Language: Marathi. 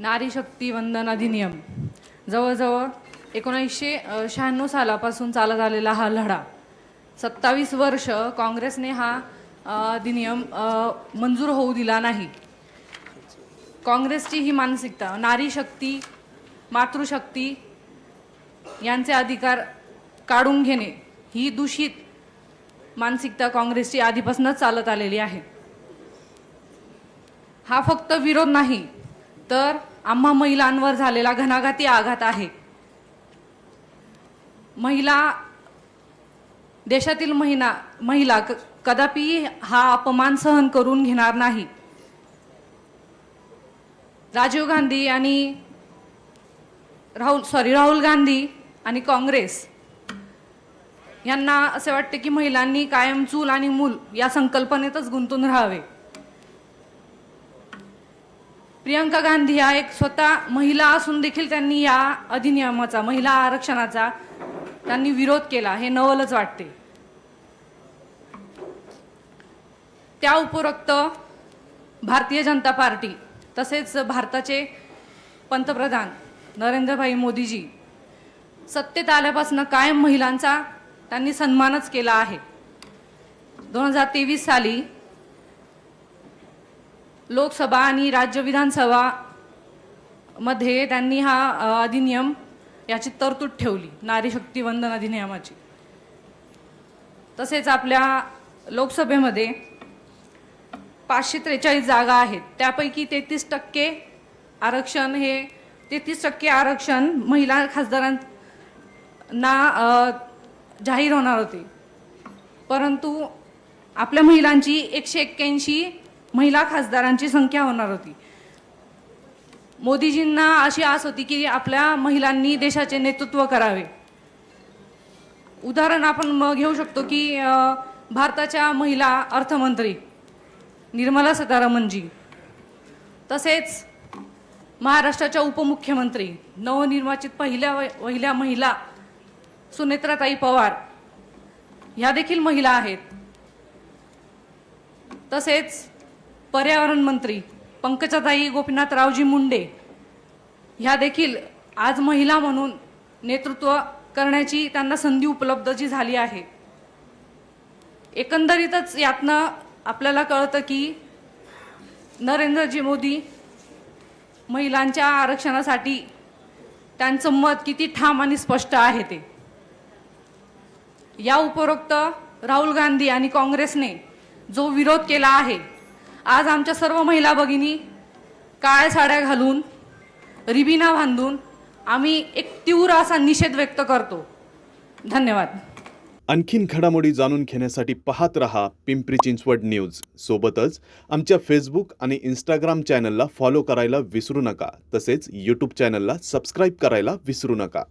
नारी शक्ती वंदन अधिनियम जवळजवळ 1996 सालापासून चालत आलेला हा लढा 27 वर्ष काँग्रेसने हा अधिनियम मंजूर होऊ दिला नाही। काँग्रेसची ही मानसिकता नारी शक्ती मातृशक्ती यांचे अधिकार काढून घेणे ही दूषित मानसिकता काँग्रेसची आधीपासूनच चालत आलेली आहे। हा फक्त विरोध नाही तर आम्हा महिलांवर झालेला घणाघाती आघात आहे। देशातील महिला कदापि हा अपमान सहन करून घेणार नाही। राहुल गांधी आणि काँग्रेस यांना असे वाटते की महिलांनी कायम चूल आणि मूल या संकल्पनेतच गुंतून राहावे। प्रियंका गांधी या एक स्वतः महिला असून देखील त्यांनी या अधिनियमाचा महिला आरक्षणाचा त्यांनी विरोध केला, हे नवलच वाटते। त्या उपरोक्त भारतीय जनता पार्टी तसेच भारताचे पंतप्रधान नरेंद्रभाई मोदीजी सत्तेत आल्यापासून कायम महिलांचा त्यांनी सन्मानच केला आहे। 2023 साली लोकसभा आणि राज्य विधानसभा मध्ये त्यांनी हा अधिनियम याची तरतूद ठेवली, नारी शक्ती वंदन अधिनियमाची। तसेच आपल्या लोकसभेमध्ये 543 जागा आहेत, त्यापैकी 33% आरक्षण हे 33% आरक्षण महिला खासदारांना जाहीर होणार होते, परंतु आपल्या महिलांची 181 महिला खासदारांची संख्या होणार होती। मोदीजींना अशी आस होती की आपल्या महिलांनी देशाचे नेतृत्व करावे। उदाहरण आपण घेऊ शकतो की भारताच्या महिला अर्थमंत्री निर्मला सीतारामनजी, तसेच महाराष्ट्राच्या उपमुख्यमंत्री नवनिर्वाचित पहिल्या महिला सुनेत्राताई पवार ह्या देखील महिला आहेत। तसेच पर्यावरण मंत्री पंकजाताई गोपीनाथरावजी मुंडे ह्या देखील आज महिला म्हणून नेतृत्व करण्याची त्यांना संधी उपलब्ध जी झाली आहे। एकंदरीतच यातनं आपल्याला कळतं की नरेंद्रजी मोदी महिलांच्या आरक्षणासाठी त्यांचं मत किती ठाम आणि स्पष्ट आहे ते। या उपरोक्त राहुल गांधी आणि काँग्रेसने जो विरोध केला आहे, आज आमच्या सर्व महिला भगिनी काळ्या साड्या घालून रिबिना बांधून आम्ही एक तीव्र असा निषेध व्यक्त करतो। धन्यवाद। आणखीन घडामोडी जाणून घेण्यासाठी पाहत रहा पिंपरी चिंचवड न्यूज। सोबतच आमच्या फेसबुक आणि इंस्टाग्राम चॅनलला फॉलो करायला विसरू नका, तसेच यूट्यूब चॅनलला सबस्क्राईब करायला विसरू नका।